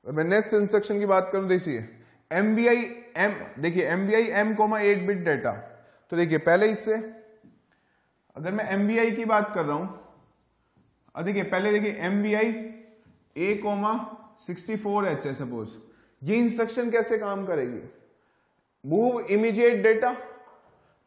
मैं next instruction की बात करूं, देखिए MVI M, देखिए MVI M, 8 बिट डेटा। तो देखिए पहले इससे अगर मैं MVI की बात कर रहा हूं, देखिए पहले देखिए MVI A, 64H है सपोज। ये इंस्ट्रक्शन कैसे काम करेगी? मूव इमीडिएट डेटा,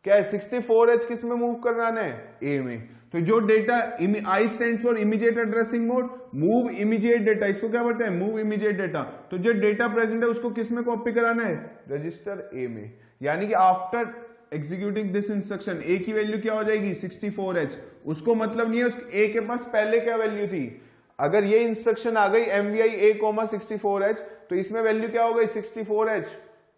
क्या है 64H किस में मूव कराना है? A में। तो जो data I stands for immediate addressing mode, move immediate data, इसको क्या बोलते हैं? Move immediate data. तो जो डेटा प्रेजेंट है उसको किस में कॉपी कराना है? रजिस्टर A में। यानी कि after executing this instruction A की वैल्यू क्या हो जाएगी? 64H। उसको मतलब नहीं है उस A के पास पहले क्या वैल्यू थी। अगर ये इंस्ट्रक्शन आ गई MVI A, 64H, तो इसमें वैल्यू क्या हो गई? 64H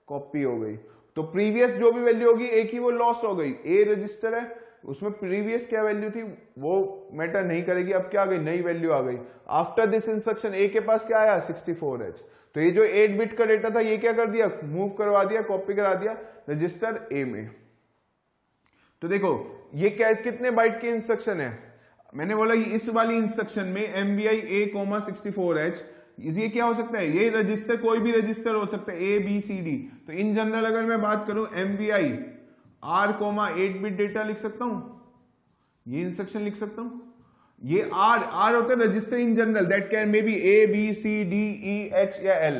कॉपी हो गई। तो प्रीवियस जो भी वैल्यू होगी A की वो लॉस्ट हो गई। A रजिस्टर है, उसमें प्रीवियस क्या वैल्यू थी वो मैटर नहीं करेगी। अब क्या आ गई? नई वैल्यू आ गई। आफ्टर दिस इंस्ट्रक्शन A के पास क्या आया? 64H। तो ये जो 8 बिट का डेटा था ये क्या कर दिया? मूव करवा दिया, कॉपी करा दिया रजिस्टर A में। तो देखो ये क्या, कितने बाइट की इंस्ट्रक्शन है? मैंने बोला इस वाली इंस्ट्रक्शन में MVI A, 64H, ये क्या हो सकता है? ये रजिस्टर कोई भी रजिस्टर हो सकता है, A, B, C, D। तो इन जनरल अगर मैं बात करूं MVI R, 8 बिट डेटा लिख सकता हूं, ये इंस्ट्रक्शन लिख सकता हूं। ये R होता है register in general, that can may be A, B, C, D, E, H या L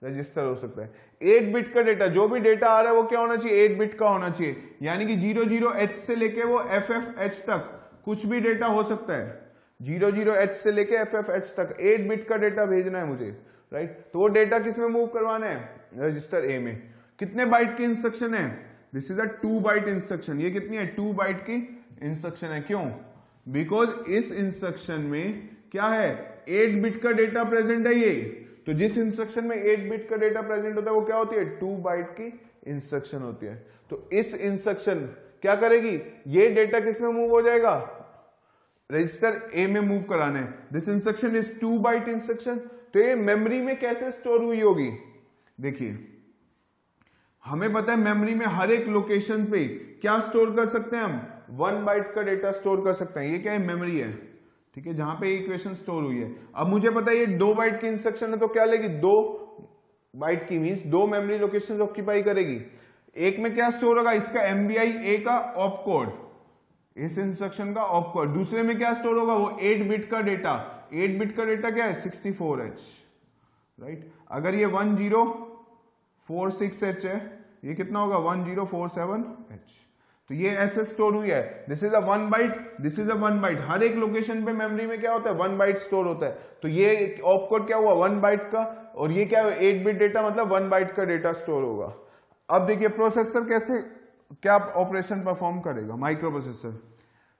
रजिस्टर हो सकता है। 8 बिट का डेटा, जो भी डेटा आ रहा है वो क्या होना चाहिए? 8 बिट का होना चाहिए। यानी कि 00H से लेके वो FFH तक कुछ भी डेटा हो सकता है। 00H से लेके FFH तक 8 बिट का डेटा भेजना है मुझे, राइट? तो वो डेटा किस में मूव करवाना है? रजिस्टर A में। कितने बाइट की इंस्ट्रक्शन है? This is a 2 byte instruction. ये कितनी है? 2 बाइट की इंस्ट्रक्शन है। क्यों? बिकॉज इस इंस्ट्रक्शन में क्या है? 8 बिट का डेटा प्रेजेंट है ये। तो जिस इंस्ट्रक्शन में 8 बिट का डेटा प्रेजेंट होता है वो क्या होती है? 2 बाइट की इंस्ट्रक्शन होती है। तो इस इंस्ट्रक्शन क्या करेगी? ये डेटा किस में मूव हो जाएगा? रजिस्टर A में मूव कराना है। This instruction is 2 byte instruction. तो ये मेमोरी में कैसे स्टोर हुई होगी? देखिए हमें पता है मेमोरी में हर एक लोकेशन पे क्या स्टोर कर सकते हैं हम? 1 बाइट का डेटा स्टोर कर सकते हैं। ये क्या है? मेमोरी है, ठीक है, जहां पे इक्वेशन स्टोर हुई है। अब मुझे पता है ये 2 बाइट की इंस्ट्रक्शन है, तो क्या लेगी? 2 बाइट की मींस 2 मेमोरी लोकेशन ऑक्यूपाई करेगी। एक में क्या स्टोर होगा? इसका MVI A का ऑप कोड, इस इंस्ट्रक्शन का ऑप कोड। दूसरे में क्या स्टोर होगा? वो 8 बिट का डेटा। 8 बिट का डेटा क्या है? 64H, right? अगर ये 1046H है, ये कितना होगा? 1047H। तो ये ऐसे स्टोर हुई है। This is a 1 byte, this is a 1 byte. हर एक लोकेशन पे मेमोरी में क्या होता है? 1 बाइट स्टोर होता है। तो ये ऑप कोड क्या हुआ? 1 बाइट का, और ये क्या है? 8 बिट डेटा, मतलब 1 बाइट का डेटा स्टोर होगा। अब देखिए प्रोसेसर कैसे क्या ऑपरेशन परफॉर्म करेगा। माइक्रो प्रोसेसर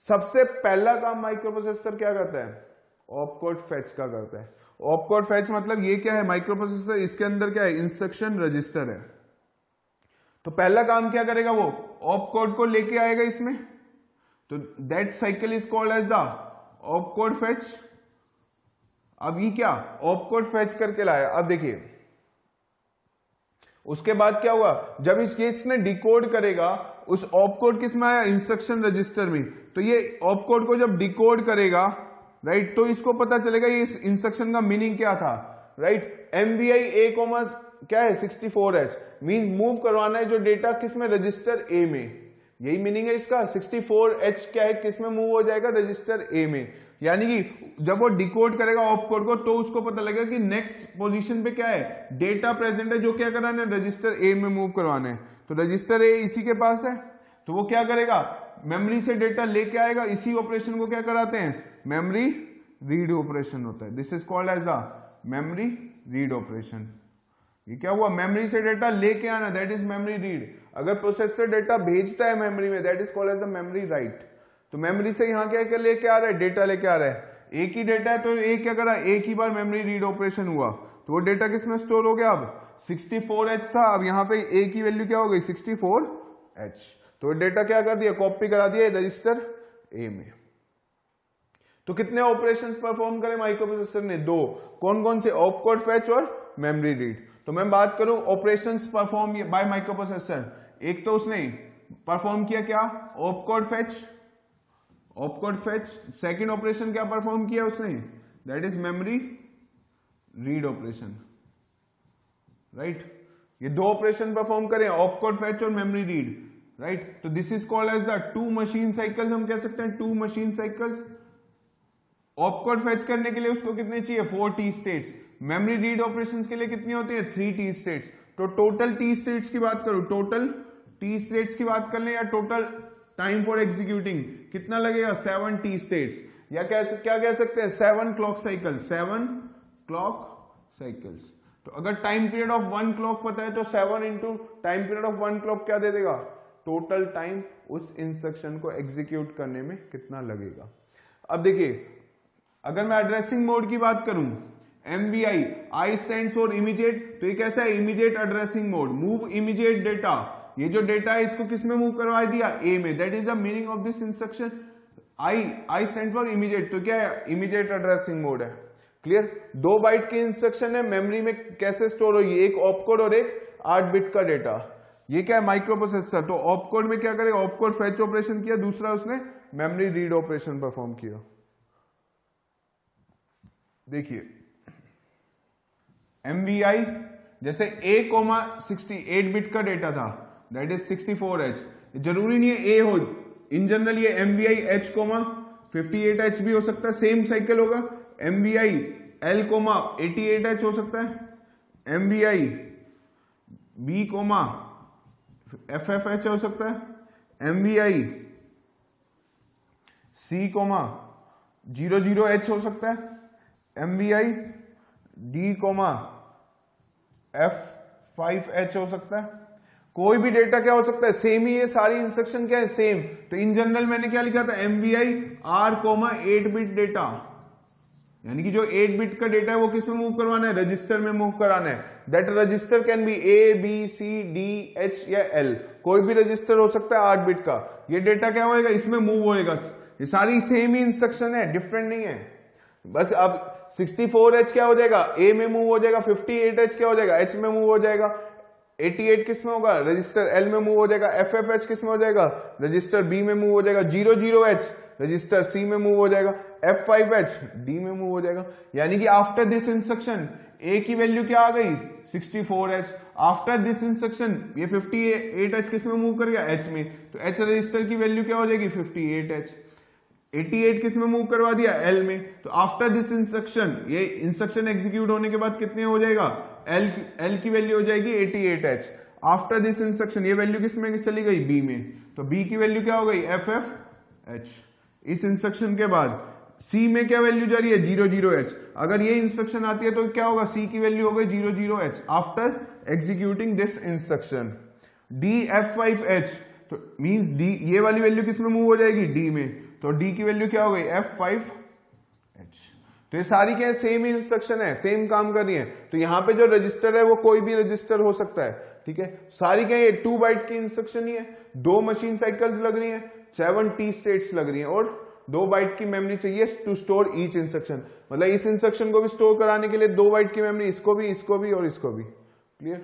सबसे पहला काम माइक्रो प्रोसेसर क्या करता है? ऑप कोड फेच का करता है। ऑप कोड फेच मतलब ये क्या है? माइक्रो प्रोसेसर, इसके अंदर क्या है? इंस्ट्रक्शन रजिस्टर है। तो पहला काम क्या करेगा? वो ऑप कोड को लेके आएगा इसमें। तो that cycle is called as the op code fetch. अब ये क्या ऑप कोड फेच करके लाया। अब देखिए उसके बाद क्या हुआ? जब इसने डिकोड करेगा, उस ऑप कोड किस में आया? इंस्ट्रक्शन रजिस्टर में। तो ये ऑप कोड को जब डिकोड करेगा, राइट, तो इसको पता चलेगा ये इस इंस्ट्रक्शन का मीनिंग क्या था, राइट? MVI A, क्या है? 64H मीन मूव करवाना है जो डेटा किस में? रजिस्टर A में। यही मीनिंग है इसका। 64H क्या है? किस में मूव हो जाएगा? रजिस्टर A में। यानी कि जब वो डिकोड करेगा ऑप कोड को, तो उसको पता लगेगा कि नेक्स्ट पोजीशन पे क्या है? डेटा प्रेजेंट है, जो क्या कराना है? रजिस्टर A में मूव करवाना है। तो रजिस्टर A इसी के पास है, तो वो क्या करेगा? मेमोरी से डेटा लेके आएगा। इसी ऑपरेशन को क्या कराते हैं? मेमोरी रीड ऑपरेशन होता है। This is called as the memory read operation. ये क्या हुआ? मेमोरी से डेटा लेके आना, दैट इज मेमोरी रीड। अगर प्रोसेसर डेटा भेजता है मेमोरी में, that is called as the memory write. तो मेमोरी से यहां क्या लेके आ रहा है? डेटा लेके आ रहा है। एक ही डेटा है, तो एक क्या करा? एक ही बार मेमोरी रीड ऑपरेशन हुआ, तो वो डेटा किस में स्टोर हो गया? अब 64H था, अब यहां पे A की वैल्यू क्या हो गई? 64H। तो डेटा क्या कर दिया? कॉपी करा दिया रजिस्टर A में। तो कितने ऑपरेशंस परफॉर्म करे माइक्रो प्रोसेसर ने? 2। कौन कौन से? ऑप कोड फेच और मेमोरी रीड। तो मैं बात करूं operations perform by micro processor, एक तो उसने परफॉर्म किया क्या? Op code fetch. Op code fetch. Second operation क्या परफॉर्म किया उसने? That is memory read operation. Right, ये दो ऑपरेशन परफॉर्म करें, ऑपकोड फेच और मेमोरी रीड, राइट। तो this is called as the two machine cycles, हम कह सकते हैं two machine cycles. Opcode fetch करने के लिए उसको कितने चाहिए, 4 T states. Memory read operations के लिए कितनी होती है, 3 T स्टेट्स। तो टोटल T स्टेट्स की बात करूं, टोटल T स्टेट्स की बात कर लें या टोटल टाइम फॉर एग्जीक्यूटिंग कितना लगेगा, 7 T स्टेट्स, या क्या कह सकते हैं 7 क्लॉक साइकिल्स, 7 क्लॉक साइकिल्स। तो अगर टाइम पीरियड ऑफ 1 क्लॉक पता है तो 7 into time period of 1 clock क्या दे देगा, टोटल टाइम उस इंस्ट्रक्शन को एग्जीक्यूट करने में कितना लगेगा। अब देखिए अगर मैं एड्रेसिंग मोड की बात करूं, MVI आई सेंड्स और इमीडिएट, तो ये कैसा है, immediate addressing mode, move immediate data. ये जो डेटा है इसको किस में मूव करवा दिया, A में, that is the meaning of this instruction. I send for immediate, तो क्या है, इमीडिएट एड्रेसिंग मोड है। क्लियर, 2 बाइट की इंस्ट्रक्शन है, मेमोरी में कैसे स्टोर होगी, एक ऑपकोड और एक 8 बिट का डेटा। ये क्या है, माइक्रो प्रोसेसर। तो ऑपकोड में क्या करेगा, ऑपकोड फेच ऑपरेशन किया, दूसरा उसने मेमोरी रीड ऑपरेशन परफॉर्म किया। देखिए MVI जैसे A,68 बिट का डेटा था, दैट इज 64H। जरूरी नहीं है A हो, इन जनरल ये MVI H,58H भी हो सकता है, सेम साइकिल होगा। MVI L,88H हो सकता है, MVI B, FFH हो सकता है, MVI C, 00H हो सकता है, MVI D, F5H हो सकता है। कोई भी डेटा क्या हो सकता है, सेम ही है, सारी इंस्ट्रक्शन क्या है, सेम। तो इन जनरल मैंने क्या लिखा था, MVI R, 8 बिट डेटा, यानी कि जो 8 बिट का डेटा है वो किस में मूव करवाना है, रजिस्टर में मूव कराना है। That register can be A, B, C, D, H या L, कोई भी रजिस्टर हो सकता है 8 बिट का। ये डेटा क्या होएगा, इसमें मूव होएगा। ये सारी सेम ही इंस्ट्रक्शन है, डिफरेंट नहीं है। बस अब 64H क्या हो जाएगा, A में मूव हो जाएगा, 58H क्या हो जाएगा, H में मूव हो जाएगा, 88 किस में होगा, रजिस्टर L में मूव हो जाएगा, FFH किस में हो जाएगा, रजिस्टर B में मूव हो जाएगा, 00H रजिस्टर C में मूव हो जाएगा, F5H D में मूव हो जाएगा। यानी कि आफ्टर दिस इंस्ट्रक्शन A की वैल्यू क्या आ गई, 64H। आफ्टर दिस इंस्ट्रक्शन ये 58H किस में मूव करेगा, H में, तो H रजिस्टर की वैल्यू क्या हो जाएगी, 58H। 88 किस में मूव करवा दिया, L में। तो आफ्टर दिस इंस्ट्रक्शन, ये इंस्ट्रक्शन एग्जीक्यूट होने के बाद कितने हो जाएगा, L की वैल्यू हो जाएगी 88H। आफ्टर दिस इंस्ट्रक्शन ये वैल्यू किस में चली गई, B में, तो B की वैल्यू क्या हो गई, FFH। इस इंस्ट्रक्शन के बाद C में क्या वैल्यू जा रही है, 00H। अगर ये इंस्ट्रक्शन आती है तो क्या होगा, C की वैल्यू हो गई 00H after executing this instruction. D, F5H, तो मींस D ये वाली वैल्यू किस में मूव हो जाएगी, D में, तो D की वैल्यू क्या हो गई, F5H। तो ये सारी क्या है, सेम इंस्ट्रक्शन है, सेम काम कर रही है। तो यहां पे जो रजिस्टर है वो कोई भी रजिस्टर हो सकता है, ठीक है। सारी क्या है, 2 बाइट की इंस्ट्रक्शन ही है, 2 मशीन साइकिल्स लग रही हैं, 7 T स्टेट्स लग रही हैं, और 2 बाइट की मेमोरी चाहिए टू स्टोर ईच इंस्ट्रक्शन। मतलब इस इंस्ट्रक्शन को भी स्टोर कराने के लिए 2 बाइट की मेमोरी, इसको भी और इसको भी। क्लियर,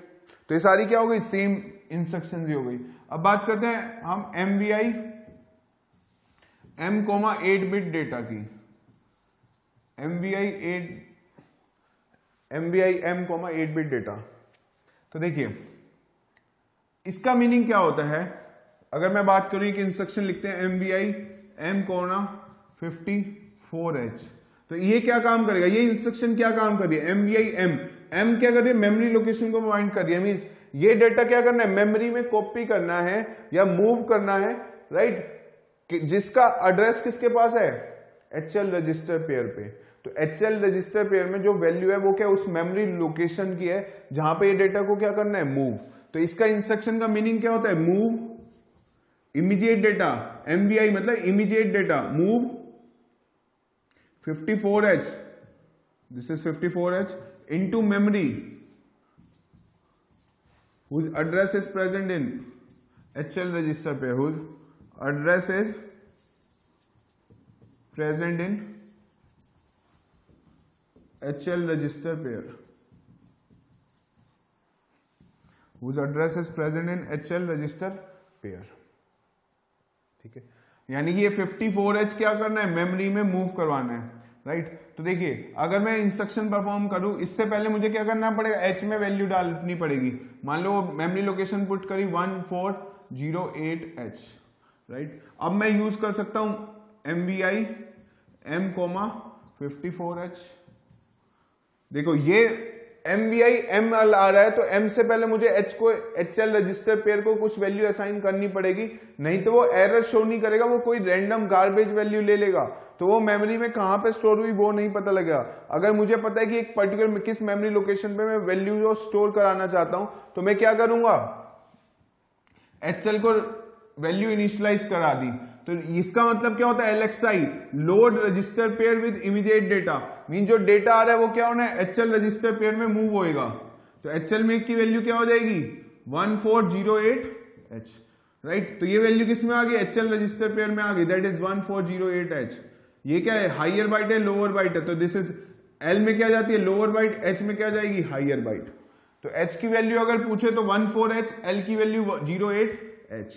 तो ये सारी क्या हो गई, सेम इंस्ट्रक्शन भी हो गई। अब बात करते हैं हम MVI M, 8 बिट डेटा की। MVI M, 8 bit data. तो देखिए इसका मीनिंग क्या होता है, अगर मैं बात करूं कि इंस्ट्रक्शन लिखते हैं MVI M, 54H, तो ये क्या काम करेगा, ये इंस्ट्रक्शन क्या काम कर रही है, MVI M क्या कर रही है, मेमोरी लोकेशन को पॉइंट कर रही है। मींस ये डेटा क्या करना है, मेमोरी में कॉपी करना है या मूव करना है, राइट, जिसका एड्रेस किसके पास है, HL रजिस्टर पेयर पे। तो HL रजिस्टर पेयर में जो वैल्यू है वो क्या, उस मेमोरी लोकेशन की है जहां पे ये डेटा को क्या करना है, मूव। तो इसका इंस्ट्रक्शन का मीनिंग क्या होता है, मूव इमीडिएट डेटा। MVI मतलब immediate data, move 54H, this is 54H into memory whose address is present in HL register pair, whose address is present in HL register pair, whose address is present in HL register pair। ठीक है, यानी कि ये 54H क्या करना है, memory में move करवाना है। राइट। तो देखिए अगर मैं इंस्ट्रक्शन परफॉर्म करूं, इससे पहले मुझे क्या करना पड़ेगा, एच में वैल्यू डालनी पड़ेगी। मान लो मेमोरी लोकेशन पुट करी 1408H, राइट। अब मैं यूज कर सकता हूं MVI M,54H। देखो ये MVI M आ रहा है, तो M से पहले मुझे H को HL रजिस्टर पेयर को कुछ वैल्यू असाइन करनी पड़ेगी, नहीं तो वो एरर शो नहीं करेगा, वो कोई रैंडम गार्बेज वैल्यू ले लेगा, तो वो मेमोरी में कहां पे स्टोर हुई वो नहीं पता लगेगा। अगर मुझे पता है कि एक पर्टिकुलर किस मेमोरी लोकेशन पे मैं वैल्यू जो स्टोर कराना चाहता हूं, तो मैं क्या करूंगा, HL को वैल्यू इनिशियलाइज करा दी। तो इसका मतलब क्या होता है, LXI load register pair with immediate data, mean जो डेटा आ रहा है वो क्या होना है, HL रजिस्टर पेयर में मूव होएगा। तो HL में की वैल्यू क्या हो जाएगी 1408H, राइट। तो ये वैल्यू किस में आ गई, HL रजिस्टर पेयर में आ गई, दैट इज 1408H। ये क्या है, हायर बाइट है लोअर बाइट है, तो दिस इज L में क्या जाती है लोअर बाइट, H में क्या जाएगी हायर बाइट। तो H की वैल्यू अगर पूछे तो 14H, L की वैल्यू 08H,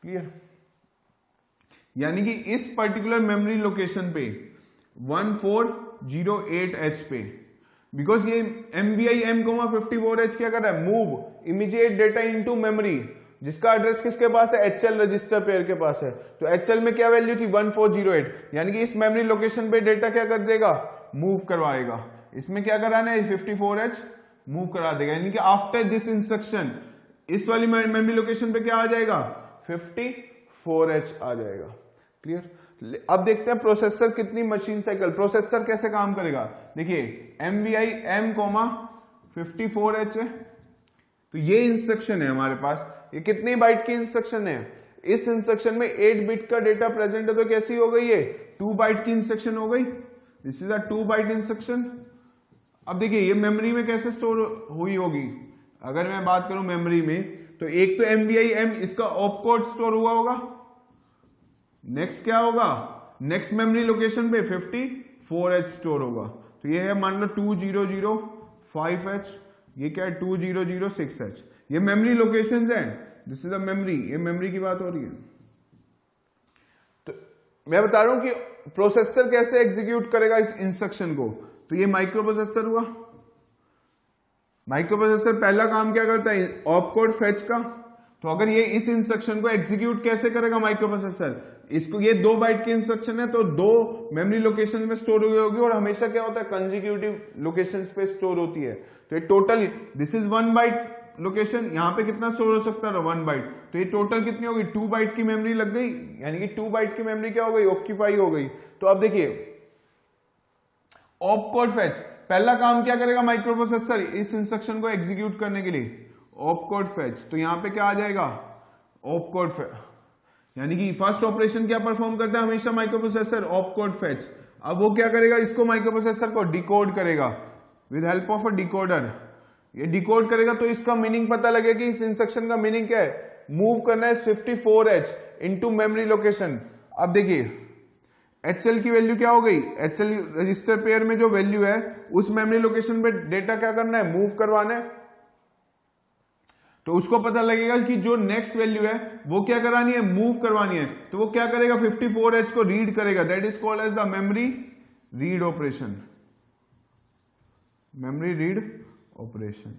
क्लियर। यानी कि इस पर्टिकुलर मेमोरी लोकेशन पे 1408H पे, बिकॉज ये MVI M,54H क्या कर रहा है, move immediate data into memory, जिसका एड्रेस किसके पास है, HL रजिस्टर पेयर के पास है। तो HL में क्या वैल्यू थी 1408, यानी कि इस मेमोरी लोकेशन पे डेटा क्या कर देगा, मूव करवाएगा। इसमें क्या कराना है 54H मूव करा देगा, यानी कि आफ्टर दिस इंस्ट्रक्शन इस वाली मेमोरी लोकेशन पे क्या आ जाएगा 54H आ जाएगा, क्लियर। अब देखते हैं प्रोसेसर कितनी मशीन साइकिल, प्रोसेसर कैसे काम करेगा। देखिए MVI M,54H है, तो ये इंस्ट्रक्शन है हमारे पास, ये कितनी बाइट की इंस्ट्रक्शन है, इस इंस्ट्रक्शन में 8 बिट का डेटा प्रेजेंट है, तो कैसी हो गई, ये 2 बाइट की इंस्ट्रक्शन हो गई, this is a 2 byte instruction. अब देखिए ये मेमोरी में कैसे स्टोर हुई होगी, अगर मैं बात करूं मेमोरी में, तो एक तो MVI M इसका ऑप कोड स्टोर हुआ होगा, नेक्स्ट क्या होगा, नेक्स्ट मेमोरी लोकेशन पे 54H स्टोर होगा। तो ये है मान लो 2005H, ये क्या है 2006H, ये मेमोरी लोकेशंस हैं, दिस इज अ मेमोरी, ये मेमोरी की बात हो रही है। तो मैं बता रहा हूं कि प्रोसेसर कैसे एग्जीक्यूट करेगा इस इंस्ट्रक्शन को। तो ये माइक्रो प्रोसेसर हुआ, माइक्रो प्रोसेसर पहला काम क्या करता है, ऑप कोड फेच का। तो अगर ये इस इंस्ट्रक्शन को एग्जीक्यूट कैसे करेगा माइक्रो प्रोसेसर, इसको ये 2 बाइट की इंस्ट्रक्शन है, तो 2 मेमोरी लोकेशन में स्टोर हुई होगी, और हमेशा क्या होता है कंसेक्यूटिव लोकेशंस पे स्टोर होती है। तो ये total this is 1 byte location, यहां पे कितना स्टोर हो सकता है 1 बाइट, तो ये टोटल कितनी होगी 2 बाइट की मेमोरी लग गई, यानी कि 2 बाइट की मेमोरी क्या हो गई ऑक्यूपाई हो गई। तो अब देखिए ऑप कोड फेच, पहला काम क्या करेगा माइक्रो प्रोसेसर इस इंस्ट्रक्शन को एग्जीक्यूट करने के लिए, ऑप कोड फेच। तो यहां पे क्या आ जाएगा ऑप कोड फेच, यानी कि फर्स्ट ऑपरेशन क्या परफॉर्म करता है हमेशा micro processor, op code fetch. अब वो क्या करेगा, इसको माइक्रो प्रोसेसर को डिकोड करेगा with help of a decoder. ये डिकोड करेगा तो इसका मीनिंग पता लगेगा कि इस इंस्ट्रक्शन का मीनिंग क्या है, मूव करना है 54H इनटू मेमोरी लोकेशन। अब देखिए HL की वैल्यू क्या हो गई, HL रजिस्टर पेयर में जो वैल्यू है उस मेमोरी लोकेशन पे डेटा क्या करना है, मूव करवाना है। तो उसको पता लगेगा कि जो नेक्स्ट वैल्यू है वो क्या करानी है, मूव करवानी है। तो वो क्या करेगा 54H को रीड करेगा, that is called as the memory read operation, memory read operation,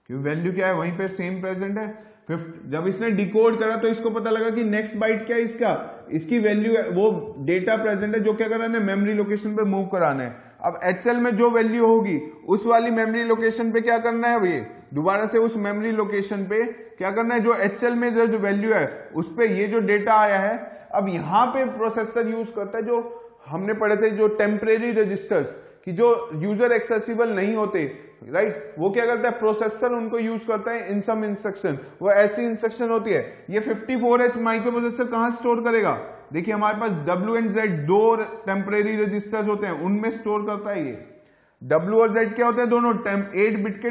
क्योंकि वैल्यू क्या है वहीं पे सेम प्रेजेंट है। जब इसने डिकोड करा तो इसको पता लगा कि नेक्स्ट बाइट क्या है इसका, इसकी वैल्यू है वो डेटा प्रेजेंट है जो क्या कराना है मेमोरी लोकेशन पे मूव कराना है। अब HL में जो वैल्यू होगी उस वाली मेमोरी लोकेशन पे क्या करना है, ये दोबारा से उस मेमोरी लोकेशन पे क्या करना है, जो HL में जो वैल्यू है उस पे ये जो डेटा आया है। अब यहां पे प्रोसेसर यूज करता है जो हमने पढ़े थे, जो टेम्परेरी रजिस्टर्स की जो यूजर एक्सेसिबल नहीं होते, राइट, वो क्या करता है प्रोसेसर उनको यूज करता है इन सम इंस्ट्रक्शन, वो ऐसी इंस्ट्रक्शन होती है। ये 54H माइक्रो प्रोसेसर कहां स्टोर करेगा, देखिए हमारे पास W and Z 2 temporary registers होते हैं, उनमें स्टोर करता है। ये W और Z क्या होते हैं, दोनों 8 बिट के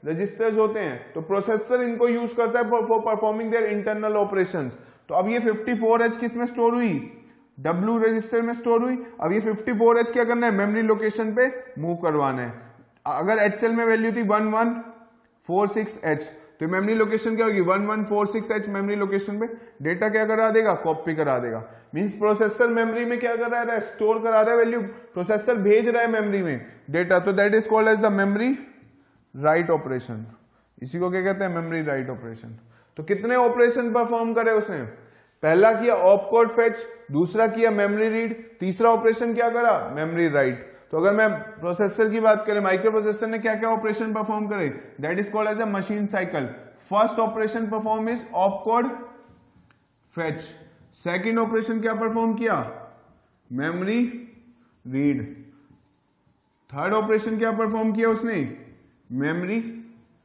रजिस्टर्स होते हैं। तो प्रोसेसर इनको यूज करता है for performing their internal operations. तो अब ये 54H किस में स्टोर हुई, W रजिस्टर में स्टोर हुई। अब ये 54H क्या करना है, मेमोरी लोकेशन पे मूव करवाना है। अगर HL में वैल्यू थी 1146H, तो मेमोरी लोकेशन क्या होगी 1146H मेमोरी लोकेशन पे डेटा क्या करा देगा, कॉपी करा देगा। मींस प्रोसेसर मेमोरी में क्या करा रहा है, स्टोर करा रहा है वैल्यू, प्रोसेसर भेज रहा है मेमोरी में डेटा, तो that is called as the memory write operation. इसी को क्या कहते हैं, मेमोरी राइट ऑपरेशन। तो कितने ऑपरेशन परफॉर्म करे उसने, पहला किया ऑपकोड फेच, दूसरा किया मेमोरी रीड, तीसरा ऑपरेशन क्या करा, मेमोरी राइट। तो अगर मैं प्रोसेसर की बात करें, माइक्रो प्रोसेसर ने क्या क्या ऑपरेशन परफॉर्म करे, that is called as a machine cycle. First operation perform is opcode fetch, second operation क्या परफॉर्म किया, मेमोरी रीड, थर्ड ऑपरेशन क्या परफॉर्म किया उसने, मेमोरी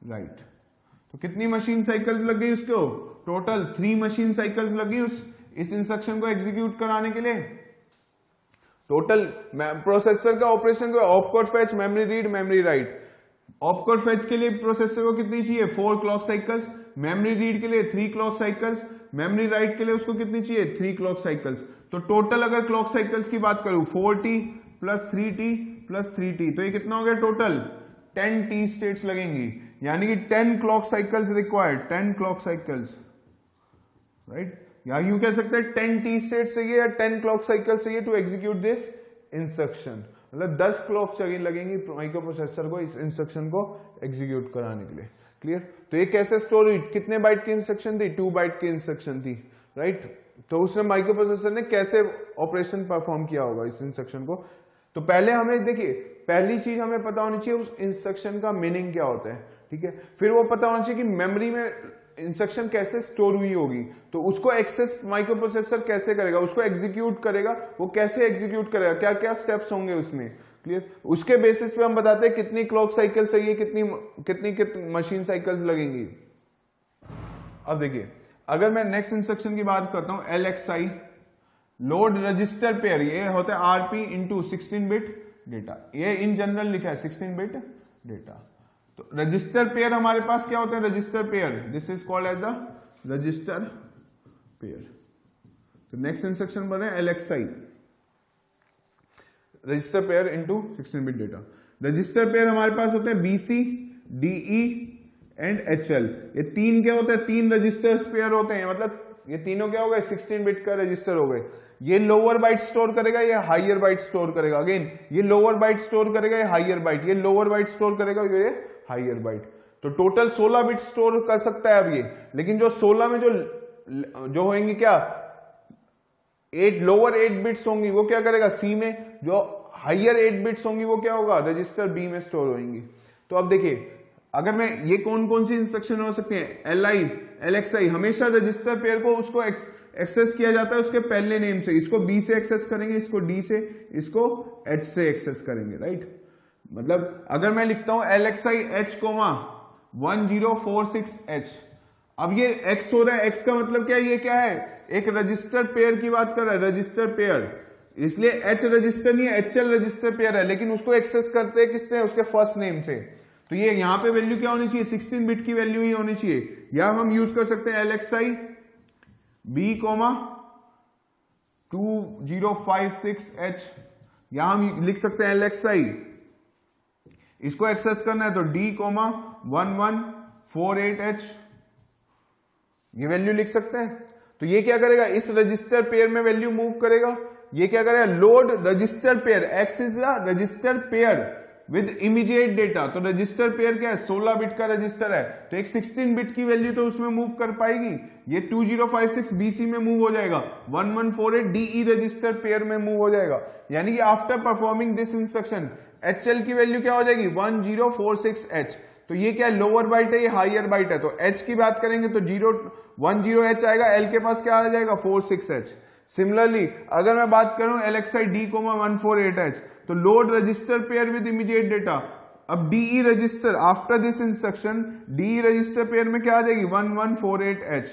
राइट। तो कितनी मशीन साइकिल्स लग गई उसको, टोटल 3 मशीन साइकिल्स लगी इस इंस्ट्रक्शन को एग्जीक्यूट कराने के लिए। टोटल प्रोसेसर का ऑपरेशन को opcode fetch, memory read, memory write. Opcode fetch के लिए प्रोसेसर को कितनी चाहिए, 4 क्लॉक साइकिल्स, मेमोरी रीड के लिए 3 क्लॉक साइकिल्स, मेमोरी राइट के लिए उसको कितनी चाहिए, 3 क्लॉक साइकिल्स। तो टोटल अगर क्लॉक साइकिल्स की बात करूं 4T plus 3T plus 3T, तो ये कितना हो गया टोटल 10T स्टेट्स लगेंगी, यानी कि 10 clock cycles required, 10 clock cycles, right. या यूं कह सकते हैं 10T स्टेट्स चाहिए या 10 क्लॉक साइकिल्स चाहिए टू एग्जीक्यूट दिस इंस्ट्रक्शन, मतलब 10 क्लॉक लगेंगी माइक्रो प्रोसेसर को इस इंस्ट्रक्शन को एग्जीक्यूट कराने के लिए। क्लियर। तो ये कैसे स्टोर हुई, कितने बाइट की इंस्ट्रक्शन थी, 2 बाइट की इंस्ट्रक्शन थी, राइट। तो उसने माइक्रो प्रोसेसर ने कैसे ऑपरेशन परफॉर्म किया होगा इस इंस्ट्रक्शन को। तो पहले हमें देखिए, पहली चीज हमें पता होनी चाहिए उस इंस्ट्रक्शन का मीनिंग क्या होता है, ठीक है। फिर वो पता होना चाहिए कि मेमोरी में इंस्ट्रक्शन कैसे स्टोर हुई होगी, तो उसको एक्सेस माइक्रो प्रोसेसर कैसे करेगा, उसको एग्जीक्यूट करेगा, वो कैसे एग्जीक्यूट करेगा, क्या क्या स्टेप्स होंगे उसमें। क्लियर। उसके बेसिस पे हम बताते हैं कितनी क्लॉक साइकिल चाहिए, कितनी मशीन साइकिल्स लगेंगी। अब देखिए, अगर मैं नेक्स्ट इंस्ट्रक्शन की बात करता हूं LXI लोड रजिस्टर पेयर, ये होता है RP इंटू 16 बिट डेटा, ये इन जनरल लिखा है 16 बिट डेटा। तो रजिस्टर पेयर हमारे पास क्या होते हैं, register pair, this is called as the register pair. तो नेक्स्ट इंस्ट्रक्शन बन रहे हैं LXI register pair into 16 bit data. Register pair हमारे पास होते हैं BC, DE एंड HL। ये तीन क्या होते हैं, 3 रजिस्टर्स पेयर होते हैं, मतलब ये तीनों क्या हो गए, 16 बिट का रजिस्टर हो गए। ये लोअर बाइट स्टोर करेगा, ये हायर बाइट स्टोर करेगा। अगेन ये लोअर बाइट स्टोर करेगा, ये हायर बाइट, ये लोअर बाइट स्टोर करेगा, ये हायर बाइट। तो टोटल 16 बिट स्टोर कर सकता है अब ये, लेकिन जो 16 में जो होंगी क्या 8 लोअर 8 बिट्स होंगी, वो क्या करेगा C में, जो हायर 8 बिट्स होंगी वो क्या होगा, रजिस्टर B में स्टोर होंगी। तो अब देखिए, अगर मैं ये कौन कौन सी इंस्ट्रक्शन हो सकती हैं, LI LXI, हमेशा रजिस्टर पेयर को उसको एक्सेस किया जाता है उसके पहले नेम से। इसको B से एक्सेस करेंगे, इसको D से, इसको H से एक्सेस करेंगे, राइट। मतलब अगर मैं लिखता हूं LXI H 1046H, अब ये X हो रहा है, X का मतलब क्या है, ये क्या है, एक रजिस्टर पेयर की बात कर रहा है, रजिस्टर पेयर, इसलिए H रजिस्टर नहीं है, HL रजिस्टर पेयर है, लेकिन उसको एक्सेस करते हैं किससे, उसके फर्स्ट नेम से। तो ये यहां पे वैल्यू क्या होनी चाहिए, 16 बिट की वैल्यू ही होनी चाहिए। या हम यूज कर सकते हैं LXI B, 2056H, या हम लिख सकते हैं LXI, इसको एक्सेस करना है तो D, 1148H, ये वैल्यू लिख सकते हैं। तो ये क्या करेगा, इस रजिस्टर पेयर में वैल्यू मूव करेगा। ये क्या करेगा, load register pair, X is a resistor pair with immediate data. तो रजिस्टर पेयर क्या है, 16 बिट का रजिस्टर है, तो एक 16 बिट की वैल्यू तो उसमें मूव कर पाएगी। ये 2056 BC में मूव हो जाएगा, 1148 DE रजिस्टर पेयर में मूव हो जाएगा। यानी कि after performing this instruction HL की वैल्यू क्या हो जाएगी, 1046H। तो ये क्या है, लोअर बाइट है, ये हायर बाइट है। तो H की बात करेंगे तो 10H आएगा, L के पास क्या आ जाएगा, 46H। सिमिलरली अगर मैं बात करूं LXI D, 148H, तो load register pair with immediate data. अब DE register, after this instruction DE register pair में क्या आ जाएगी, 1148H।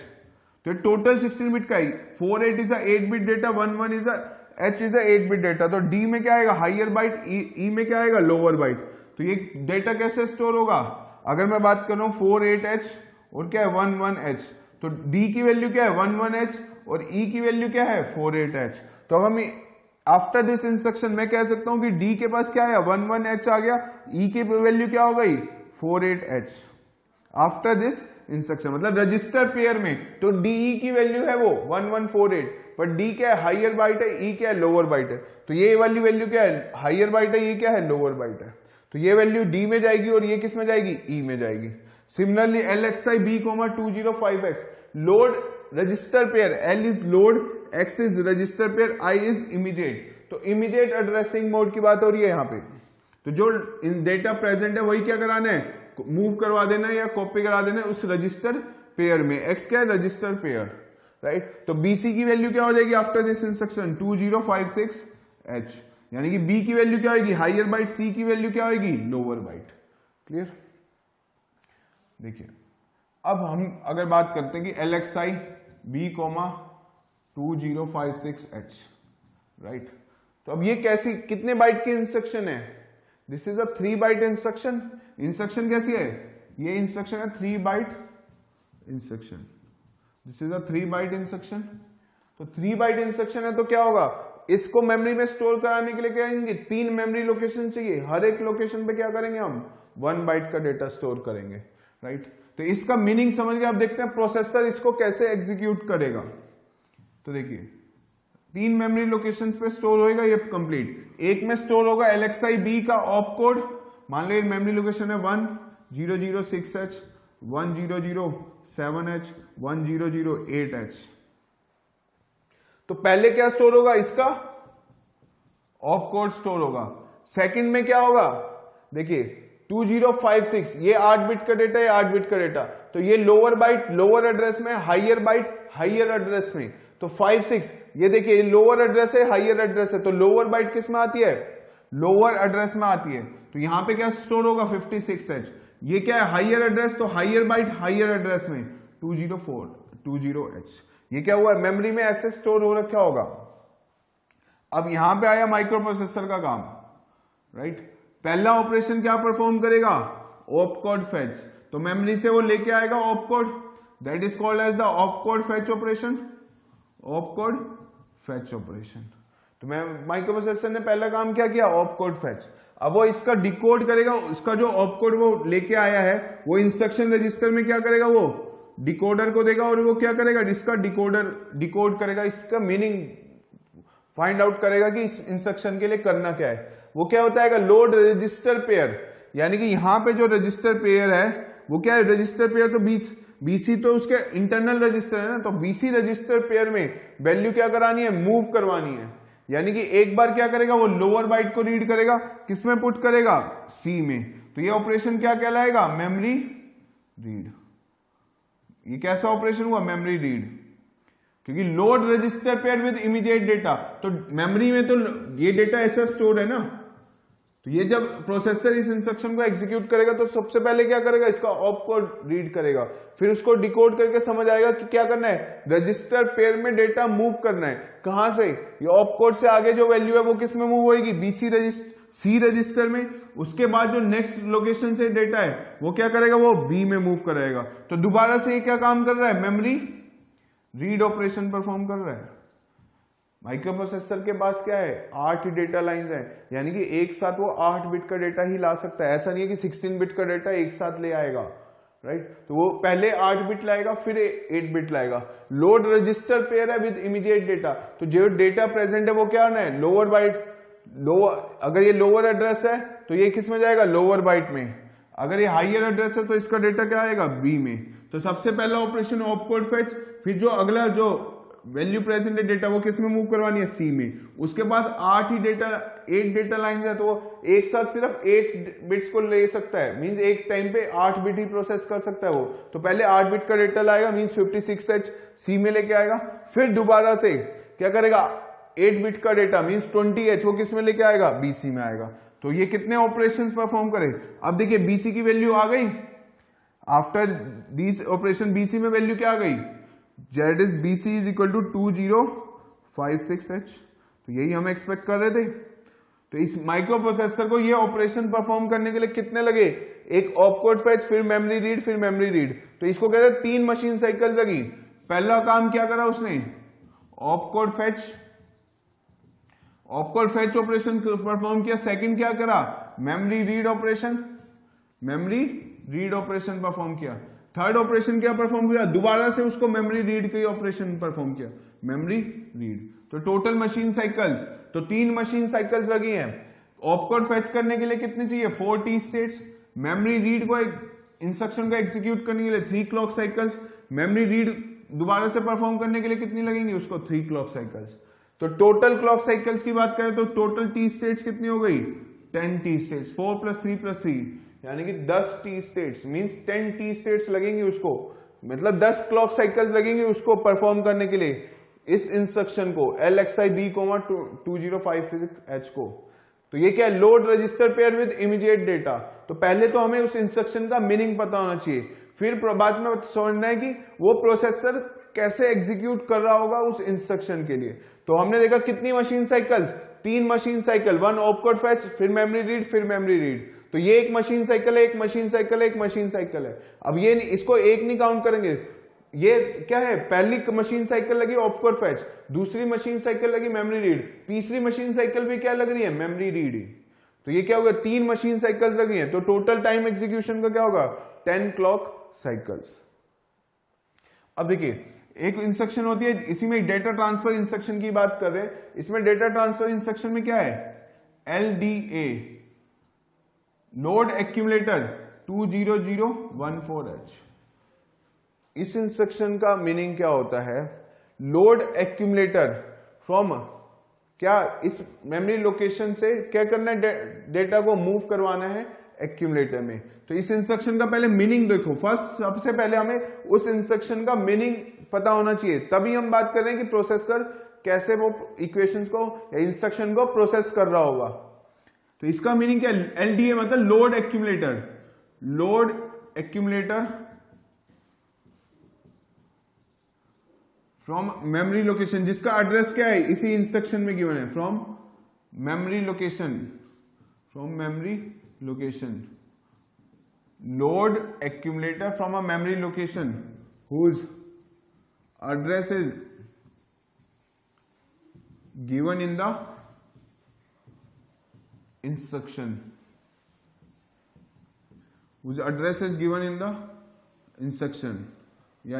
तो टोटल 16 बिट का ही, 48 is 8 bit data, 11 is H is 8 bit data. तो D में क्या आएगा, हायर बाइट, E में क्या आएगा, लोअर बाइट। तो ये डेटा कैसे स्टोर होगा, अगर मैं बात कर रहा हूं 48H और क्या है 11H, तो D की वैल्यू क्या है 11H और E की वैल्यू क्या है 48H। तो हम आफ्टर दिस इंस्ट्रक्शन मैं कह सकता हूं कि D के पास क्या है 11H आ गया, E की वैल्यू क्या हो गई 48H। आफ्टर दिस इंस्ट्रक्शन, मतलब रजिस्टर पेयर में। तो डीई की वैल्यू है वो 1148, पर डी क्या है, हायर बाइट है, ई क्या है, लोअर बाइट है। तो ये वाली वैल्यू क्या है, हायर बाइट है, ये क्या है, लोअर बाइट है। तो ये वैल्यू डी में जाएगी और ये किस में जाएगी, ई में जाएगी। Similarly LXI B, 205X, load register pair, L is load, X is register pair, I is immediate. तो इमीडिएट एड्रेसिंग मोड की बात हो रही है यहाँ पे। तो जो इन डेटा प्रेजेंट है वही क्या कराना है, मूव करवा देना है या कॉपी करा देना है उस रजिस्टर पेयर में। X क्या है, रजिस्टर पेयर, राइट। तो BC की वैल्यू क्या हो जाएगी आफ्टर दिस इंस्ट्रक्शन, 2056H, यानी कि B की वैल्यू क्या होगी, हायर बाइट, C की वैल्यू क्या होगी, लोअर बाइट। क्लियर। देखिए अब हम अगर बात करते हैं कि LXI B, 2056H, राइट। तो अब ये कैसी, कितने बाइट की इंस्ट्रक्शन है, this is a 3 byte instruction. Instruction कैसी है, ये इंस्ट्रक्शन है 3 byte instruction, this is a 3 byte instruction. तो 3 बाइट इंस्ट्रक्शन है तो क्या होगा, इसको मेमोरी में स्टोर कराने के लिए क्या करेंगे, 3 मेमोरी लोकेशन चाहिए, हर एक लोकेशन पे क्या करेंगे हम, 1 बाइट का डेटा स्टोर करेंगे, राइट। तो इसका मीनिंग समझ गए। अब देखते हैं प्रोसेसर इसको कैसे एग्जीक्यूट करेगा। तो देखिए 3 मेमोरी लोकेशंस पे स्टोर होएगा ये कंप्लीट। एक में स्टोर होगा LXI B का ऑप कोड, मान लो ये मेमोरी लोकेशन है 1006H, 1007H, 1008H। तो पहले क्या स्टोर होगा, इसका ऑप कोड स्टोर होगा। सेकंड में क्या होगा, देखिए 2056, ये 8 बिट का डेटा है, 8 बिट का डेटा, तो ये लोअर बाइट लोअर एड्रेस में, हायर बाइट हायर एड्रेस में। तो 56 ये देखिए ये लोअर एड्रेस है, हायर एड्रेस है, तो लोअर बाइट किस में आती है, लोअर एड्रेस में आती है। तो यहां पे क्या स्टोर होगा 56H। ये क्या है, हायर एड्रेस, तो हायर बाइट हायर एड्रेस में 20420H। ये क्या हुआ, मेमोरी में ऐसे स्टोर हो रखा होगा। अब यहां पे आया माइक्रो प्रोसेसर का काम, राइट। पहला ऑपरेशन क्या परफॉर्म करेगा, ऑप कोड फेच। तो मेमोरी से वो लेके आएगा op code, that is called as the op code fetch operation, op code fetch operation. तो मैं माइक्रो प्रोसेसर ने पहला काम क्या किया, ऑप कोड फेच। अब वो इसका डिकोड करेगा, उसका जो ऑप कोड वो लेके आया है वो इंस्ट्रक्शन रजिस्टर में क्या करेगा, वो डिकोडर को देगा और वो क्या करेगा, इसका डिकोडर डिकोड करेगा, इसका मीनिंग फाइंड आउट करेगा कि इस इंस्ट्रक्शन के लिए करना क्या है। वो क्या होता है, लोड रजिस्टर पेयर, यानी कि यहां पे जो रजिस्टर पेयर है वो क्या है, रजिस्टर पेयर। तो BC तो उसके इंटरनल रजिस्टर है ना, तो BC रजिस्टर पेयर में वैल्यू क्या करानी है, मूव करवानी है। यानी कि एक बार क्या करेगा, वो लोअर बाइट को रीड करेगा, किसमें पुट करेगा, C में। तो ये ऑपरेशन क्या कहलाएगा, मेमोरी रीड। ये कैसा ऑपरेशन हुआ, मेमोरी रीड, क्योंकि load register pair with immediate data. तो मेमोरी में तो ये डेटा ऐसा स्टोर है ना, तो ये जब प्रोसेसर इस इंस्ट्रक्शन को एग्जीक्यूट करेगा तो सबसे पहले क्या करेगा, इसका ऑप कोड रीड करेगा, फिर उसको डिकोड करके समझ आएगा कि क्या करना है, रजिस्टर पेयर में डेटा मूव करना है। कहां से, ये ऑप कोड से आगे जो वैल्यू है वो किस में मूव होगी, C रजिस्टर में। उसके बाद जो नेक्स्ट लोकेशन से डेटा है वो क्या करेगा, वो B में मूव करेगा। तो दोबारा से ये क्या काम कर रहा है, मेमोरी रीड ऑपरेशन परफॉर्म कर रहा है। माइक्रो प्रोसेसर के पास क्या है, 8 डेटा लाइंस हैं, यानी कि एक साथ वो 8 बिट का डेटा ही ला सकता है। ऐसा नहीं है कि 16 बिट का डेटा एक साथ ले आएगा, राइट। तो वो पहले 8 बिट लाएगा फिर 8 बिट लाएगा। लोड रजिस्टर पेयर है विद इमीडिएट डेटा, तो जो डेटा प्रेजेंट है वो क्या है, लोअर बाइट। अगर ये लोअर एड्रेस है तो ये किस में जाएगा, लोअर बाइट में। अगर ये हायर एड्रेस है तो इसका डेटा क्या आएगा, B में। तो सबसे पहला ऑपरेशन ऑप कोड फेच, फिर जो अगला जो वैल्यू प्रेजेंट है डेटा वो किस में मूव करवानी है, C में। उसके बाद 8 डेटा लाइन है, तो वो एक साथ सिर्फ 8 बिट्स को ले सकता है, मींस एक टाइम पे 8 बिट ही प्रोसेस कर सकता है वो। तो पहले 8 बिट का डेटा लाएगा, मींस 56H C में लेके आएगा, फिर दोबारा से क्या करेगा, 8 बिट का डेटा मींस 20H वो किस में लेके आएगा, BC में आएगा। तो ये कितने ऑपरेशन परफॉर्म करे। अब देखिए BC की वैल्यू आ गई, आफ्टर दिस ऑपरेशन BC में वैल्यू क्या आ गई, Z is BC is equal to 2056H। तो यही हम एक्सपेक्ट कर रहे थे। तो इस माइक्रो प्रोसेसर को ये ऑपरेशन परफॉर्म करने के लिए कितने लगे, एक ऑप कोड फेच, फिर मेमोरी रीड, फिर मेमोरी रीड। तो इसको कहते हैं 3 मशीन साइकिल लगी। पहला काम क्या करा उसने, op code fetch operation perform किया। सेकंड क्या करा, मेमोरी रीड ऑपरेशन परफॉर्म किया। थर्ड ऑपरेशन क्या परफॉर्म किया, दोबारा से उसको मेमोरी रीड के ऑपरेशन परफॉर्म किया, मेमोरी रीड। तो टोटल मशीन साइकिल्स, तो 3 मशीन साइकिल्स लगी हैं। ऑपकोड फेच करने के लिए कितने चाहिए, 4 टी स्टेट्स। मेमोरी रीड को इंस्ट्रक्शन को एग्जीक्यूट करने के लिए 3 क्लॉक साइकिल्स। मेमोरी रीड दोबारा से परफॉर्म करने के लिए कितनी लगेंगी, उसको 3 क्लॉक साइकिल्स। तो टोटल क्लॉक साइकिल्स की बात करें तो टोटल टी स्टेट्स कितनी हो गई, 10 टी स्टेट्स। 4 + 3 + 3 यानी कि 10 T states, means 10 T states लगेंगे उसको, मतलब 10 क्लॉक साइकिल्स लगेंगे उसको परफॉर्म करने के लिए इस इंस्ट्रक्शन को LXI B, 2056H को। तो ये क्या है, load register pair with immediate data. तो पहले तो हमें उस इंस्ट्रक्शन का मीनिंग पता होना चाहिए, फिर बाद में समझना है कि वो प्रोसेसर कैसे एग्जीक्यूट कर रहा होगा उस इंस्ट्रक्शन के लिए। तो हमने देखा कितनी machine cycles, 3 machine cycle, 1 opcode fetch, फिर मेमोरी रीड, फिर मेमोरी रीड। तो ये एक मशीन साइकिल है, एक मशीन साइकिल है, एक मशीन साइकिल है। अब ये इसको एक नहीं काउंट करेंगे, ये क्या है, पहली मशीन साइकिल लगी ऑपकोड फेच, दूसरी मशीन साइकिल लगी मेमोरी रीड, तीसरी मशीन साइकिल भी क्या लग रही है, मेमोरी रीड ही। तो ये क्या होगा, 3 मशीन साइकिल्स लगी हैं, तो टोटल टाइम एग्जीक्यूशन का क्या होगा, 10 क्लॉक साइकिल्स। अब देखिए एक इंस्ट्रक्शन होती है, इसी में डेटा ट्रांसफर इंस्ट्रक्शन की बात कर रहे हैं। इसमें डेटा ट्रांसफर इंस्ट्रक्शन में क्या है, LDA, लोड एक्यूमुलेटर 20014H। इस इंस्ट्रक्शन का मीनिंग क्या होता है, लोड एक्यूमुलेटर फ्रॉम, क्या इस मेमोरी लोकेशन से क्या करना है, डेटा को मूव करवाना है एक्यूमुलेटर में। तो इस इंस्ट्रक्शन का पहले मीनिंग देखो, फर्स्ट सबसे पहले हमें उस इंस्ट्रक्शन का मीनिंग पता होना चाहिए, तभी हम बात कर रहे हैं कि प्रोसेसर कैसे वो इक्वेशंस को या इंस्ट्रक्शन को प्रोसेस कर रहा होगा। तो इसका मीनिंग क्या है, LDA मतलब load accumulator, load accumulator from memory location, जिसका एड्रेस क्या है, इसी इंस्ट्रक्शन में गिवन है, from memory location, from memory location, load accumulator from a memory location whose address is given in the instruction, whose address is given in the instruction। या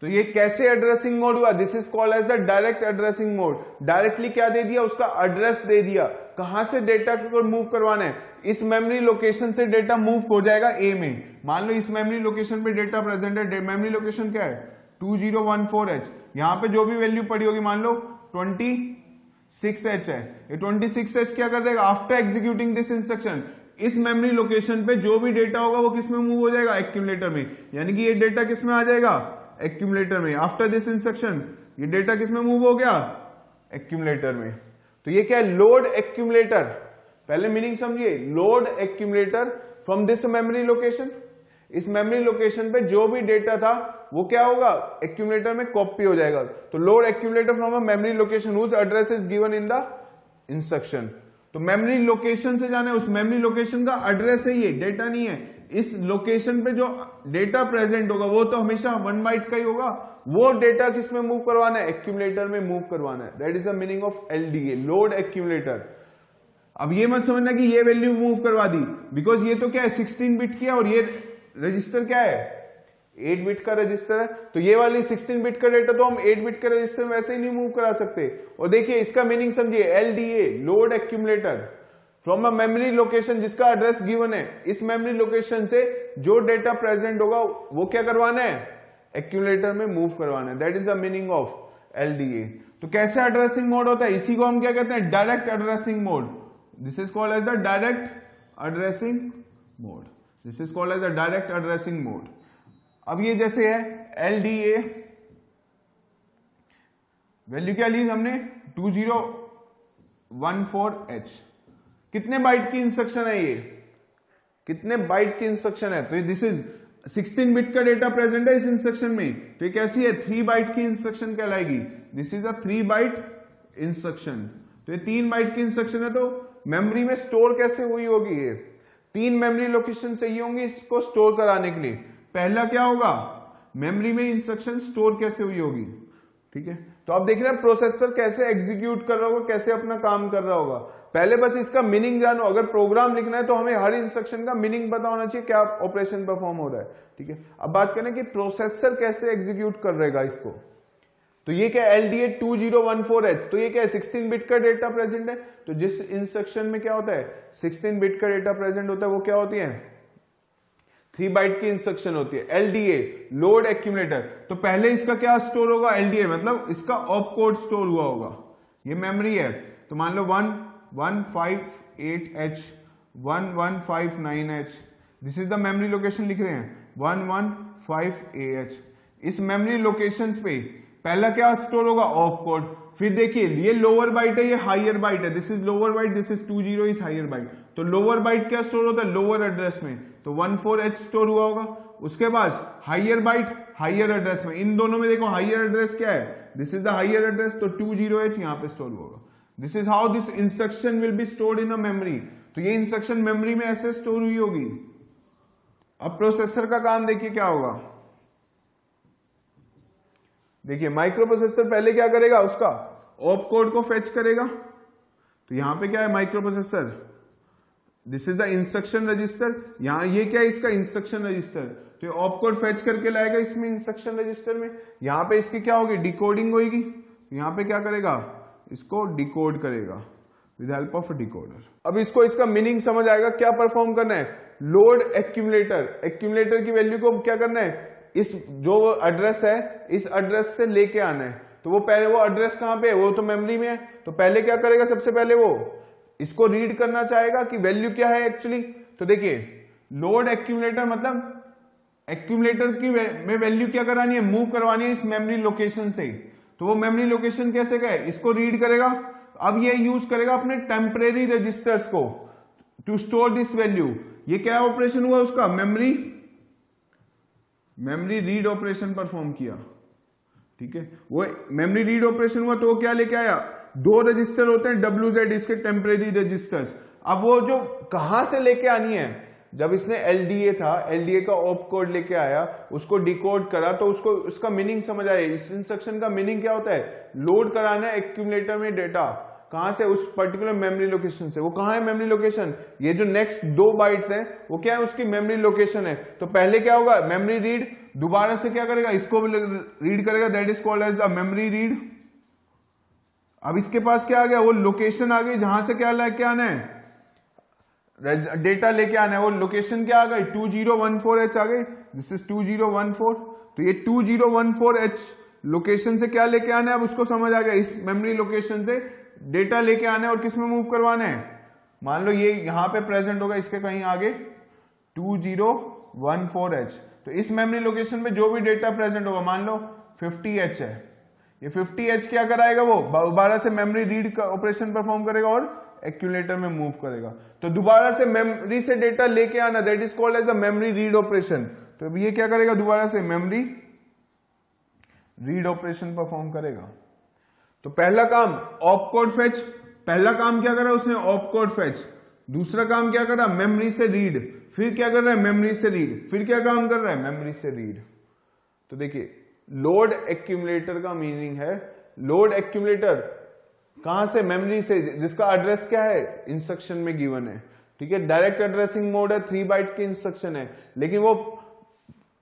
तो ये कैसे एड्रेसिंग मोड हुआ, this is called as the direct addressing mode. Directly क्या दे दिया, उसका address दे दिया, कहां से डेटा को मूव करवाना है, इस मेमोरी लोकेशन से डेटा मूव हो जाएगा ए में। मान लो इस मेमोरी लोकेशन पे डेटा प्रेजेंट है, मेमोरी लोकेशन क्या है 2014H, यहां पे जो भी वैल्यू पड़ी होगी मान लो 26H है, ये 26H क्या कर देगा, आफ्टर एग्जीक्यूटिंग दिस इंस्ट्रक्शन इस मेमोरी लोकेशन पे जो भी डेटा होगा वो किस में मूव हो जाएगा, एक्यूमुलेटर में। यानी कि ये डेटा किस में आ जाएगा, एक्यूमुलेटर में। आफ्टर दिस इंस्ट्रक्शन ये डेटा किस में मूव हो गया, एक्यूमुलेटर में। तो ये क्या है, लोड एक्यूमुलेटर। पहले मीनिंग समझिए, load accumulator from this memory location, इस मेमोरी लोकेशन पे जो भी डेटा था वो क्या होगा, एक्यूमुलेटर में कॉपी हो जाएगा। तो load accumulator from a memory location whose address is given in the instruction. तो मेमोरी लोकेशन से जाने, उस मेमोरी लोकेशन का एड्रेस है, ये डेटा नहीं है। इस लोकेशन पे जो डेटा प्रेजेंट होगा वो तो हमेशा 1 बाइट का ही होगा, वो डेटा किस में मूव करवाना है, एक्यूमुलेटर में मूव करवाना है। That is the meaning of LDA, load accumulator. अब ये मत समझना कि ये वैल्यू मूव करवा दी, बिकॉज ये तो क्या है 16 बिट की है और ये रजिस्टर क्या है 8 बिट का रजिस्टर है। तो ये वाली 16 बिट का डेटा तो हम 8 बिट के रजिस्टर में वैसे ही नहीं मूव करा सकते। और देखिए इसका मीनिंग समझिए, LDA, load accumulator from a memory location, जिसका एड्रेस गिवन है, इस मेमोरी लोकेशन से जो डेटा प्रेजेंट होगा वो क्या करवाना है, एक्यूमुलेटर में मूव करवाना है। That is the meaning of LDA। तो कैसे एड्रेसिंग मोड होता है, इसी को हम क्या कहते हैं, direct addressing mode. This is called as the direct addressing mode, this is called as the direct addressing mode. अब ये जैसे है LDA, वैल्यू क्या ली हमने 2014H, कितने बाइट की इंस्ट्रक्शन है, ये कितने बाइट की इंस्ट्रक्शन है। तो दिस इज 16 बिट का डेटा प्रेजेंट है इस इंस्ट्रक्शन में, तो ये कैसी है 3 बाइट की इंस्ट्रक्शन कहलाएगी। This is a 3 byte instruction. तो ये 3 बाइट की इंस्ट्रक्शन है, तो मेमोरी में स्टोर कैसे हुई होगी, ये 3 मेमोरी लोकेशन चाहिए होंगी इसको स्टोर कराने के लिए। पहला क्या होगा, मेमोरी में इंस्ट्रक्शन स्टोर कैसे हुई होगी, ठीक है। तो आप देख रहे हैं प्रोसेसर कैसे एग्जीक्यूट कर रहा होगा, कैसे अपना काम कर रहा होगा। पहले बस इसका मीनिंग जानो, अगर प्रोग्राम लिखना है तो हमें हर इंस्ट्रक्शन का मीनिंग पता होना चाहिए, क्या ऑपरेशन परफॉर्म हो रहा है। ठीक है, अब बात करें कि प्रोसेसर कैसे एग्जीक्यूट कर रहेगा इसको। तो ये क्या LDA 2014H, तो ये क्या है 16 बिट का डेटा प्रेजेंट है। तो जिस इंस्ट्रक्शन में क्या होता है 16 बिट का डेटा प्रेजेंट होता है वो क्या होती है 3 बाइट की इंस्ट्रक्शन होती है। LDA लोड एक्यूमुलेटर, तो पहले इसका क्या स्टोर होगा LDA मतलब इसका ऑप कोड स्टोर हुआ होगा, ये मेमोरी है। तो मान लो 1158H 1159H, this is the memory location लिख रहे हैं 115AH। इस मेमोरी लोकेशन पे पहला क्या स्टोर होगा ऑप कोड। फिर देखिए ये लोअर बाइट है, ये हायर बाइट है, this is lower byte, this is 20 is higher byte. तो लोअर बाइट क्या स्टोर होता है लोअर एड्रेस में, तो 14H स्टोर हुआ होगा। उसके बाद हायर बाइट हायर एड्रेस में, इन दोनों में देखो हायर एड्रेस क्या है, this is the higher address, तो 20H यहां पे स्टोर होगा। This is how this instruction will be stored in a memory. तो ये इंस्ट्रक्शन मेमोरी में ऐसे स्टोर हुई होगी। अब प्रोसेसर का काम देखिए क्या होगा। देखिए माइक्रो प्रोसेसर पहले क्या करेगा, उसका ऑप कोड को फेच करेगा। तो यहां पे क्या है micro processor, this is the instruction register, यहां ये क्या है इसका इंस्ट्रक्शन रजिस्टर। तो ये ऑप कोड फेच करके लाएगा इसमें इंस्ट्रक्शन रजिस्टर में। यहां पे इसकी क्या होगी डिकोडिंग होगी, यहां पे क्या करेगा इसको डिकोड करेगा विद हेल्प ऑफ डिकोडर। अब इसको इसका मीनिंग समझ आएगा, क्या परफॉर्म करना है लोड एक्यूमुलेटर। एक्यूमुलेटर की वैल्यू को क्या करना है, इस जो एड्रेस है इस एड्रेस से लेके आना है। तो वो पहले वो एड्रेस कहां पे है, वो तो मेमोरी में है। तो पहले क्या करेगा, सबसे पहले वो इसको रीड करना चाहेगा कि वैल्यू क्या है एक्चुअली। तो देखिए लोड एक्यूमुलेटर मतलब एक्यूमुलेटर की में वैल्यू क्या करानी है, मूव करवानी है इस मेमोरी लोकेशन से। तो वो मेमोरी लोकेशन कैसे का है, इसको रीड करेगा। अब ये यूज करेगा अपने टेम्परेरी रजिस्टर्स को टू स्टोर दिस वैल्यू। ये क्या ऑपरेशन हुआ उसका, मेमोरी रीड ऑपरेशन परफॉर्म किया। ठीक है, वो मेमोरी रीड ऑपरेशन हुआ तो वो क्या लेके आया, 2 रजिस्टर होते हैं WZ इसके टेम्परेरी रजिस्टर्स। अब वो जो कहां से लेके आनी है, जब इसने LDA था, LDA का ऑप कोड लेके आया, उसको डिकोड करा, तो उसको उसका मीनिंग समझ आया। इस इंस्ट्रक्शन का मीनिंग क्या होता है, लोड कराना है एक्यूमुलेटर में डेटा, कहां से, उस पर्टिकुलर मेमोरी लोकेशन से। वो कहां है मेमोरी लोकेशन, ये जो नेक्स्ट 2 बाइट्स हैं वो क्या है उसकी मेमोरी लोकेशन है। तो पहले क्या होगा मेमोरी रीड, दोबारा से क्या करेगा इसको रीड करेगा, that is called as the memory read. अब इसके पास क्या आ गया, वो लोकेशन आ गई जहां से क्या लेके आना है डेटा लेके आना है। वो लोकेशन क्या आ गई 2014H आ गई, दिस इज 2014। तो ये 2014H लोकेशन से क्या लेके आना है, अब उसको समझ आ गया इस मेमोरी लोकेशन से डेटा लेके आना है और किस में मूव करवाना है। मान लो ये यहां पे प्रेजेंट होगा इसके कहीं आगे 2014H। तो इस मेमोरी लोकेशन पे जो भी डेटा प्रेजेंट होगा, मान लो 50H है, ये 50H क्या कराएगा, वो दोबारा से मेमोरी रीड का ऑपरेशन परफॉर्म करेगा और एक्यूमुलेटर में मूव करेगा। तो दोबारा से मेमोरी से डेटा लेके आना, that is called as the memory read operation. तो ये क्या करेगा, दोबारा से मेमोरी रीड ऑपरेशन परफॉर्म करेगा। तो पहला काम ऑप कोड फेच, पहला काम क्या करा उसने ऑप कोड फेच। दूसरा काम क्या करा मेमोरी से रीड, फिर क्या कर रहा है मेमोरी से रीड, फिर क्या काम कर रहा है मेमोरी से रीड। तो देखिए लोड एक्यूमुलेटर का मीनिंग है, लोड एक्यूमुलेटर कहां से, मेमोरी से, जिसका एड्रेस क्या है इंस्ट्रक्शन में गिवन है। ठीक है, डायरेक्ट एड्रेसिंग मोड है, 3 बाइट की इंस्ट्रक्शन है। लेकिन वो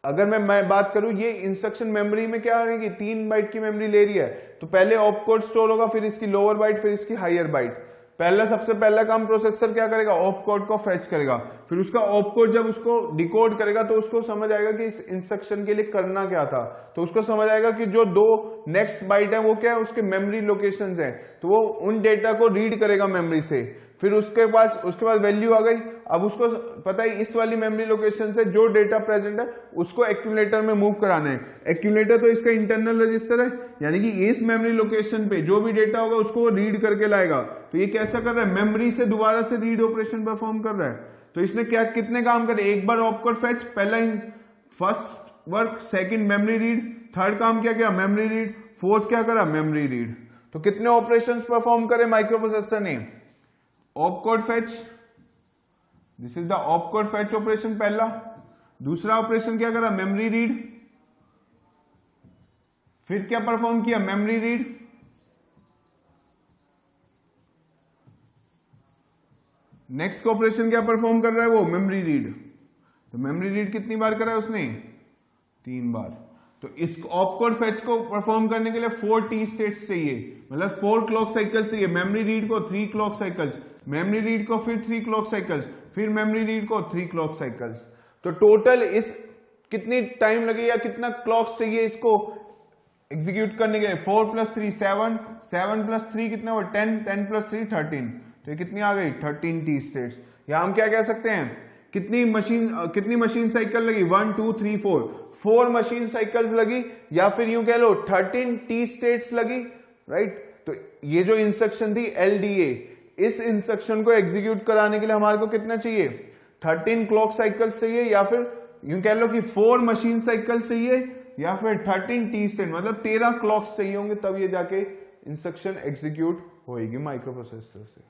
अगर मैं बात करूं ये इंस्ट्रक्शन मेमोरी में क्या रहेगी 3 बाइट की मेमोरी ले रही है। तो पहले ऑप कोड स्टोर होगा, फिर इसकी लोअर बाइट, फिर इसकी हायर बाइट। सबसे पहला काम प्रोसेसर क्या करेगा, ऑप कोड को फेच करेगा। फिर उसका ऑप कोड जब उसको डिकोड करेगा तो उसको समझ आएगा कि इस इंस्ट्रक्शन के लिए करना क्या था। तो उसको समझ आएगा कि जो 2 नेक्स्ट बाइट है वो क्या है उसके मेमोरी लोकेशंस हैं। तो वो उन डेटा को रीड करेगा मेमोरी से। फिर उसके बाद वैल्यू आ गई। अब उसको पता है इस वाली मेमोरी लोकेशन से जो डेटा प्रेजेंट है उसको एक्यूमुलेटर में मूव कराना है। एक्यूमुलेटर तो इसका इंटरनल रजिस्टर है, यानी कि इस मेमोरी लोकेशन पे जो भी डेटा होगा उसको वो रीड करके लाएगा। तो ये कैसा कर रहा है, मेमोरी से दोबारा से रीड ऑपरेशन परफॉर्म कर रहा है। तो इसने कितने काम करे, एक बार ऑप कोड फेच, पहला first work, second memory read, third काम क्या किया मेमोरी रीड, फोर्थ क्या करा मेमोरी रीड। तो कितने ऑपरेशंस परफॉर्म करे माइक्रो प्रोसेसर ने, op code fetch, this is the op code fetch operation पहला। दूसरा ऑपरेशन क्या करा मेमोरी रीड, फिर क्या परफॉर्म किया, मेमोरी रीड, नेक्स्ट ऑपरेशन क्या परफॉर्म कर रहा है वो, मेमोरी रीड। तो मेमोरी रीड कितनी बार करा है उसने, 3 बार। तो इस ऑपकोड फेच को परफॉर्म करने के लिए 4 टी स्टेट्स चाहिए, मतलब 4 क्लॉक साइकिल्स चाहिए। मेमोरी रीड को 3 क्लॉक साइकिल्स, मेमोरी रीड को फिर 3 क्लॉक साइकिल्स, फिर मेमोरी रीड को 3 क्लॉक साइकिल्स। तो टोटल इस कितनी टाइम लगेगा, कितना क्लॉक्स चाहिए इसको एग्जीक्यूट करने के लिए, 4 + 3 7, 7 + 3 कितना हुआ 10, 10 + 3 13। तो ये कितनी आ गई, 13 टी स्टेट्स। या हम क्या कह सकते हैं, कितनी मशीन साइकिल लगी, 1 2 3 4 मशीन साइकिल्स लगी, या फिर यूं कह लो 13 टी स्टेट्स लगी, राइट। तो ये जो इंस्ट्रक्शन थी LDA, इस इंस्ट्रक्शन को एग्जीक्यूट कराने के लिए हमारे को कितना चाहिए, 13 क्लॉक साइकिल्स चाहिए, या फिर यूं कह लो कि 4 मशीन साइकिल्स चाहिए, या फिर 13 टी स्टेट, मतलब 13 क्लॉक्स चाहिए होंगे, तब ये जाके इंस्ट्रक्शन एग्जीक्यूट होएगी माइक्रो प्रोसेसर से।